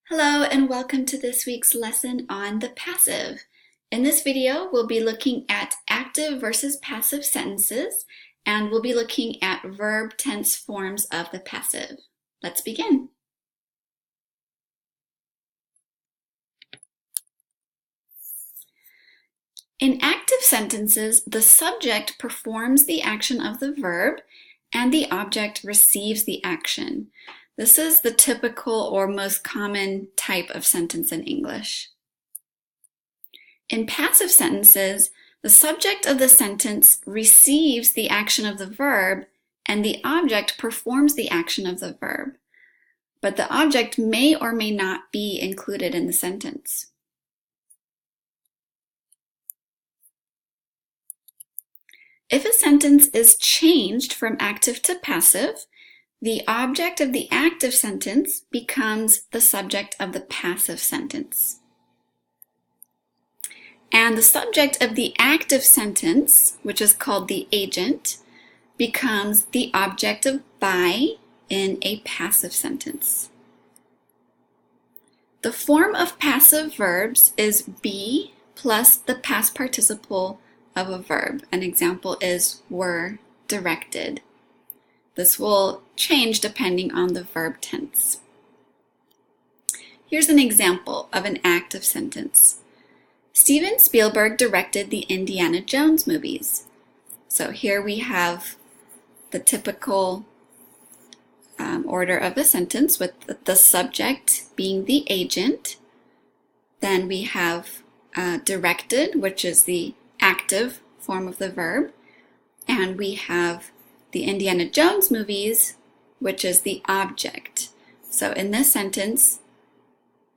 Hello and welcome to this week's lesson on the passive. In this video, we'll be looking at active versus passive sentences, and we'll be looking at verb tense forms of the passive. Let's begin. In active sentences, the subject performs the action of the verb and the object receives the action. This is the typical or most common type of sentence in English. In passive sentences, the subject of the sentence receives the action of the verb and the object performs the action of the verb, but the object may or may not be included in the sentence. If a sentence is changed from active to passive, the object of the active sentence becomes the subject of the passive sentence. And the subject of the active sentence, which is called the agent, becomes the object of by in a passive sentence. The form of passive verbs is be plus the past participle of a verb. An example is were directed. This will change depending on the verb tense. Here's an example of an active sentence. Steven Spielberg directed the Indiana Jones movies. So here we have the typical order of the sentence with the subject being the agent. Then we have directed, which is the active form of the verb. And we have the Indiana Jones movies, which is the object. So in this sentence,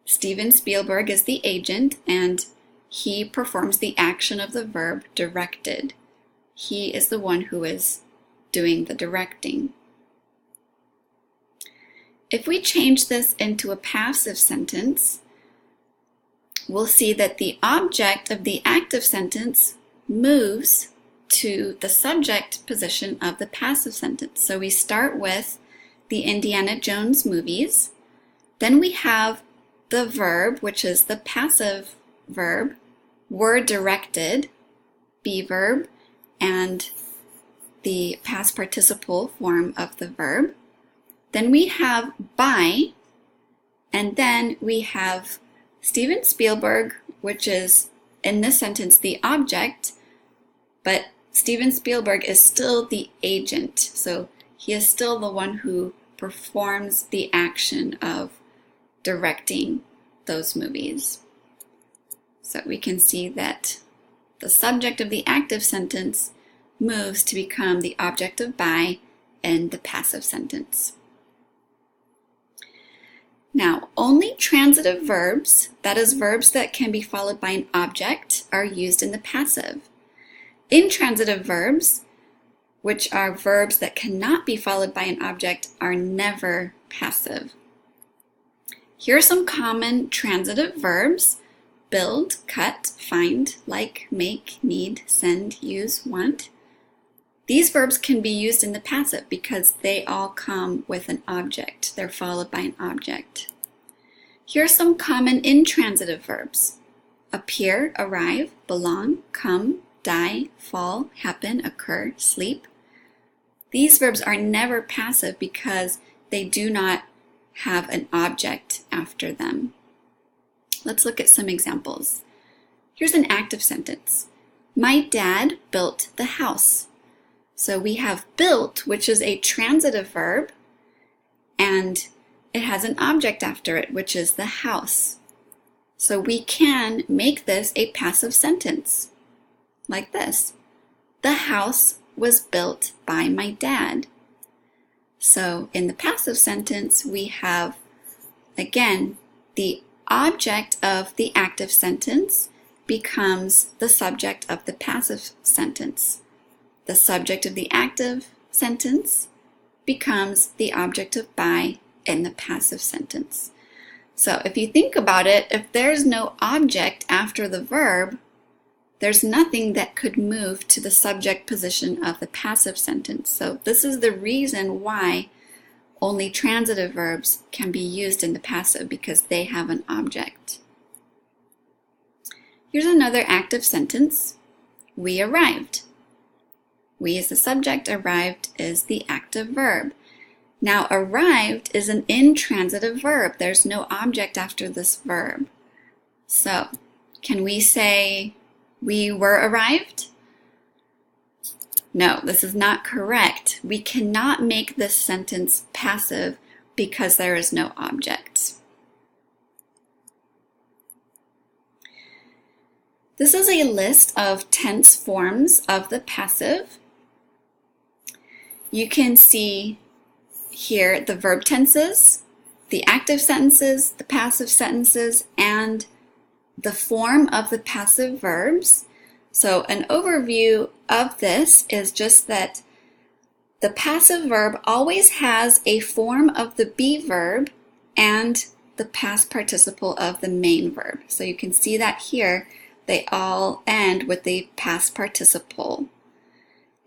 Steven Spielberg is the agent and he performs the action of the verb directed. He is the one who is doing the directing. If we change this into a passive sentence, we'll see that the object of the active sentence moves to the subject position of the passive sentence. So we start with the Indiana Jones movies. Then we have the verb, which is the passive verb, were directed, be verb, and the past participle form of the verb. Then we have by, and then we have Steven Spielberg, which is in this sentence the object, but Steven Spielberg is still the agent, so he is still the one who performs the action of directing those movies. So we can see that the subject of the active sentence moves to become the object of by in the passive sentence. Now, only transitive verbs, that is verbs that can be followed by an object, are used in the passive. Intransitive verbs, which are verbs that cannot be followed by an object, are never passive. Here are some common transitive verbs: build, cut, find, like, make, need, send, use, want. These verbs can be used in the passive because they all come with an object. They're followed by an object. Here are some common intransitive verbs: appear, arrive, belong, come, die, fall, happen, occur, sleep. These verbs are never passive because they do not have an object after them. Let's look at some examples. Here's an active sentence. My dad built the house. So we have built, which is a transitive verb, and it has an object after it, which is the house. So we can make this a passive sentence, like this. The house was built by my dad. So in the passive sentence, we have, again, the object of the active sentence becomes the subject of the passive sentence. The subject of the active sentence becomes the object of by in the passive sentence. So if you think about it, if there's no object after the verb, there's nothing that could move to the subject position of the passive sentence. So this is the reason why only transitive verbs can be used in the passive because they have an object. Here's another active sentence. We arrived. We is the subject, arrived is the active verb. Now, arrived is an intransitive verb. There's no object after this verb. So, can we say we were arrived? No, this is not correct. We cannot make this sentence passive because there is no object. This is a list of tense forms of the passive. You can see here the verb tenses, the active sentences, the passive sentences, and the form of the passive verbs. So an overview of this is just that the passive verb always has a form of the be verb and the past participle of the main verb. So you can see that here. They all end with the past participle.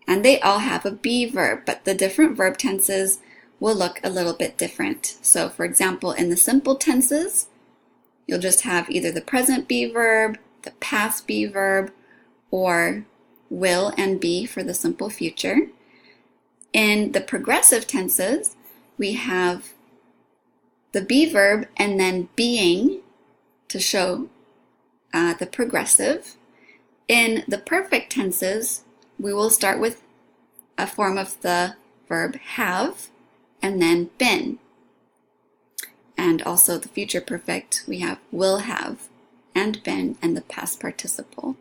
And they all have a be verb, but the different verb tenses will look a little bit different. So for example, in the simple tenses, you'll just have either the present be verb, the past be verb, or will and be for the simple future. In the progressive tenses, we have the be verb and then being to show the progressive. In the perfect tenses, we will start with a form of the verb have and then been. And also the future perfect, we have will have and been and the past participle.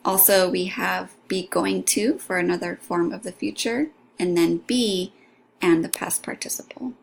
Also, we have be going to for another form of the future, and then be and the past participle.